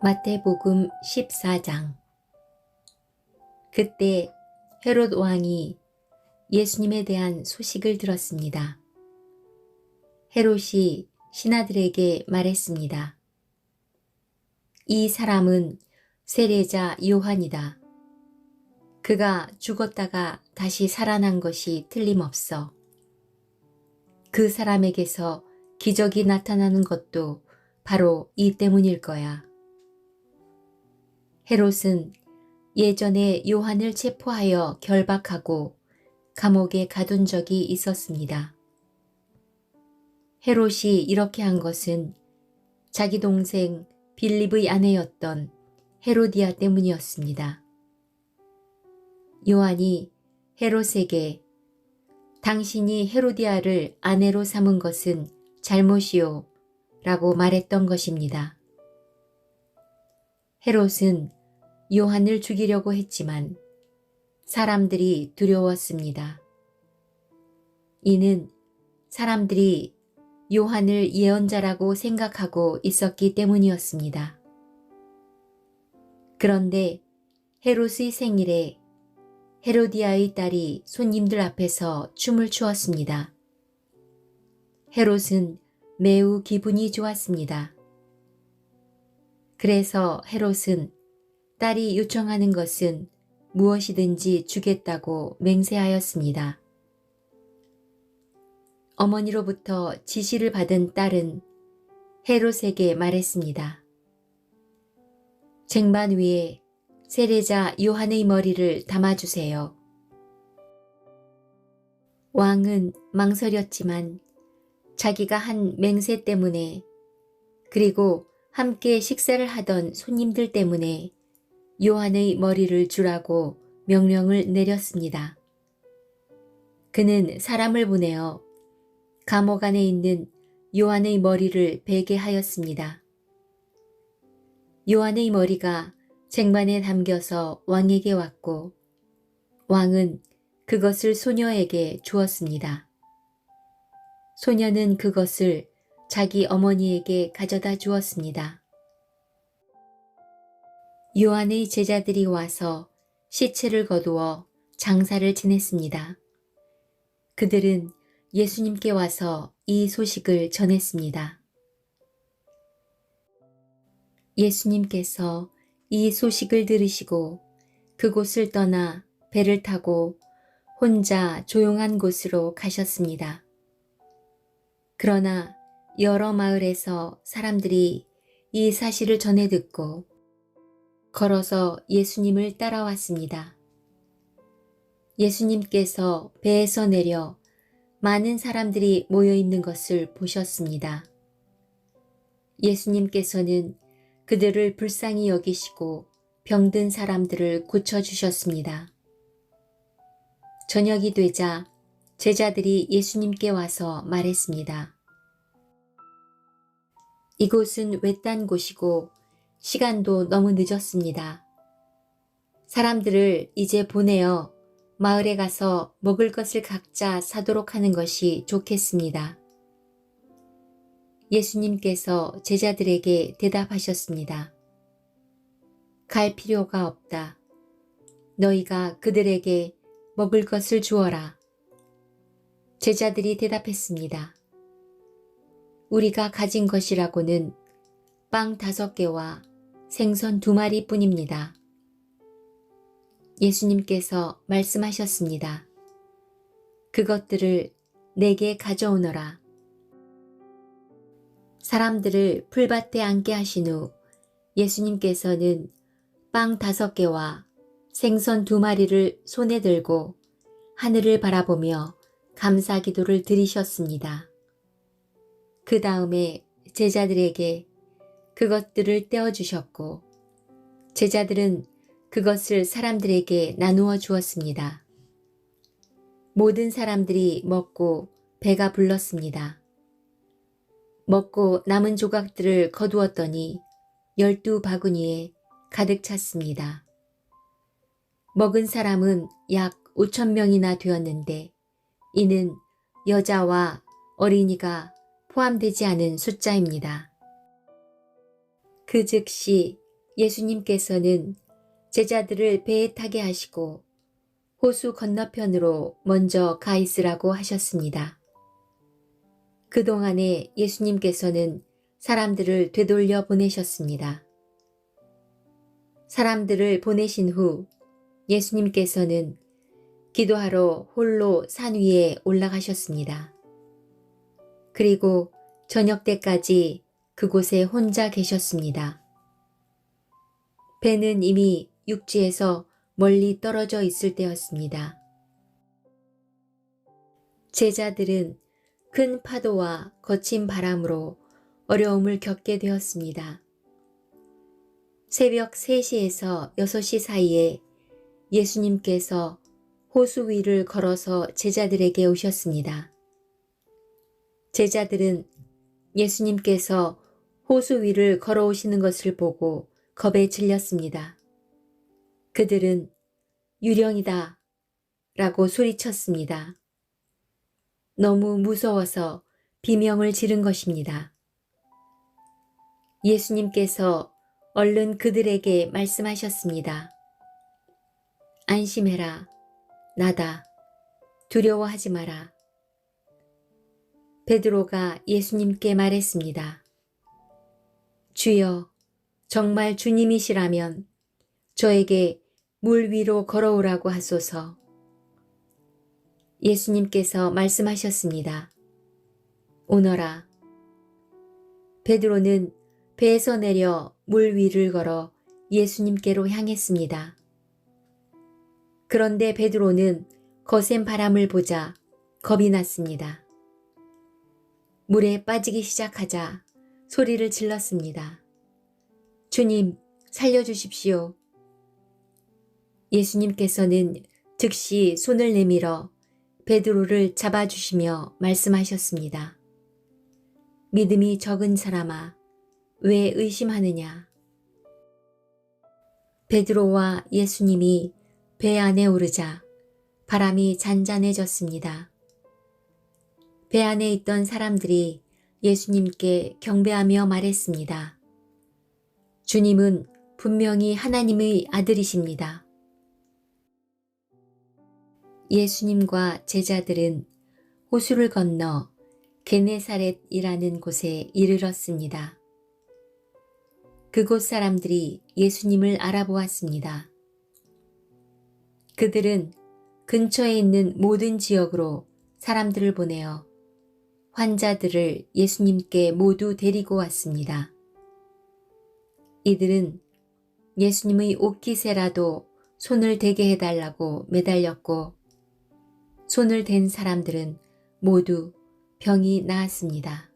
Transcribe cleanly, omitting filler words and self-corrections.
마태복음 14장. 그때 헤롯 왕이 예수님에 대한 소식을 들었습니다. 헤롯이 신하들에게 말했습니다. 이 사람은 세례자 요한이다. 그가 죽었다가 다시 살아난 것이 틀림없어. 그 사람에게서 기적이 나타나는 것도 바로 이 때문일 거야. 헤롯은 예전에 요한을 체포하여 결박하고 감옥에 가둔 적이 있었습니다. 헤롯이 이렇게 한 것은 자기 동생 빌립의 아내였던 헤로디아 때문이었습니다. 요한이 헤롯에게 당신이 헤로디아를 아내로 삼은 것은 잘못이요 라고 말했던 것입니다. 헤롯은 요한을 죽이려고 했지만 사람들이 두려웠습니다. 이는 사람들이 요한을 예언자라고 생각하고 있었기 때문이었습니다. 그런데 헤롯의 생일에 헤로디아의 딸이 손님들 앞에서 춤을 추었습니다. 헤롯은 매우 기분이 좋았습니다. 그래서 헤롯은 딸이 요청하는 것은 무엇이든지 주겠다고 맹세하였습니다. 어머니로부터 지시를 받은 딸은 헤롯에게 말했습니다. 쟁반 위에 세례자 요한의 머리를 담아주세요. 왕은 망설였지만 자기가 한 맹세 때문에 그리고 함께 식사를 하던 손님들 때문에 요한의 머리를 주라고 명령을 내렸습니다. 그는 사람을 보내어 감옥 안에 있는 요한의 머리를 베게 하였습니다. 요한의 머리가 쟁반에 담겨서 왕에게 왔고 왕은 그것을 소녀에게 주었습니다. 소녀는 그것을 자기 어머니에게 가져다 주었습니다. 요한의 제자들이 와서 시체를 거두어 장사를 지냈습니다. 그들은 예수님께 와서 이 소식을 전했습니다. 예수님께서 이 소식을 들으시고 그곳을 떠나 배를 타고 혼자 조용한 곳으로 가셨습니다. 그러나 여러 마을에서 사람들이 이 사실을 전해 듣고 걸어서 예수님을 따라왔습니다. 예수님께서 배에서 내려 많은 사람들이 모여 있는 것을 보셨습니다. 예수님께서는 그들을 불쌍히 여기시고 병든 사람들을 고쳐주셨습니다. 저녁이 되자 제자들이 예수님께 와서 말했습니다. 이곳은 외딴 곳이고 시간도 너무 늦었습니다. 사람들을 이제 보내어 마을에 가서 먹을 것을 각자 사도록 하는 것이 좋겠습니다. 예수님께서 제자들에게 대답하셨습니다. 갈 필요가 없다. 너희가 그들에게 먹을 것을 주어라. 제자들이 대답했습니다. 우리가 가진 것이라고는 빵 5개와 생선 2마리 뿐입니다. 예수님께서 말씀하셨습니다. 그것들을 내게 가져오너라. 사람들을 풀밭에 앉게 하신 후 예수님께서는 빵 5개와 생선 2마리를 손에 들고 하늘을 바라보며 감사 기도를 드리셨습니다. 그 다음에 제자들에게 그것들을 떼어주셨고 제자들은 그것을 사람들에게 나누어 주었습니다. 모든 사람들이 먹고 배가 불렀습니다. 먹고 남은 조각들을 거두었더니 12바구니에 가득 찼습니다. 먹은 사람은 약 5,000명이나 되었는데 이는 여자와 어린이가 포함되지 않은 숫자입니다. 그 즉시 예수님께서는 제자들을 배에 타게 하시고 호수 건너편으로 먼저 가 있으라고 하셨습니다. 그동안에 예수님께서는 사람들을 되돌려 보내셨습니다. 사람들을 보내신 후 예수님께서는 기도하러 홀로 산 위에 올라가셨습니다. 그리고 저녁 때까지 그곳에 혼자 계셨습니다. 배는 이미 육지에서 멀리 떨어져 있을 때였습니다. 제자들은 큰 파도와 거친 바람으로 어려움을 겪게 되었습니다. 새벽 3시에서 6시 사이에 예수님께서 호수 위를 걸어서 제자들에게 오셨습니다. 제자들은 예수님께서 호수 위를 걸어오시는 것을 보고 겁에 질렸습니다. 그들은 유령이다 라고 소리쳤습니다. 너무 무서워서 비명을 지른 것입니다. 예수님께서 얼른 그들에게 말씀하셨습니다. 안심해라. 나다. 두려워하지 마라. 베드로가 예수님께 말했습니다. 주여, 정말 주님이시라면 저에게 물 위로 걸어오라고 하소서. 예수님께서 말씀하셨습니다. 오너라. 베드로는 배에서 내려 물 위를 걸어 예수님께로 향했습니다. 그런데 베드로는 거센 바람을 보자 겁이 났습니다. 물에 빠지기 시작하자 소리를 질렀습니다. 주님, 살려주십시오. 예수님께서는 즉시 손을 내밀어 베드로를 잡아주시며 말씀하셨습니다. 믿음이 적은 사람아, 왜 의심하느냐? 베드로와 예수님이 배 안에 오르자 바람이 잔잔해졌습니다. 배 안에 있던 사람들이 예수님께 경배하며 말했습니다. 주님은 분명히 하나님의 아들이십니다. 예수님과 제자들은 호수를 건너 게네사렛이라는 곳에 이르렀습니다. 그곳 사람들이 예수님을 알아보았습니다. 그들은 근처에 있는 모든 지역으로 사람들을 보내어 환자들을 예수님께 모두 데리고 왔습니다. 이들은 예수님의 옷깃에라도 손을 대게 해달라고 매달렸고 손을 댄 사람들은 모두 병이 나았습니다.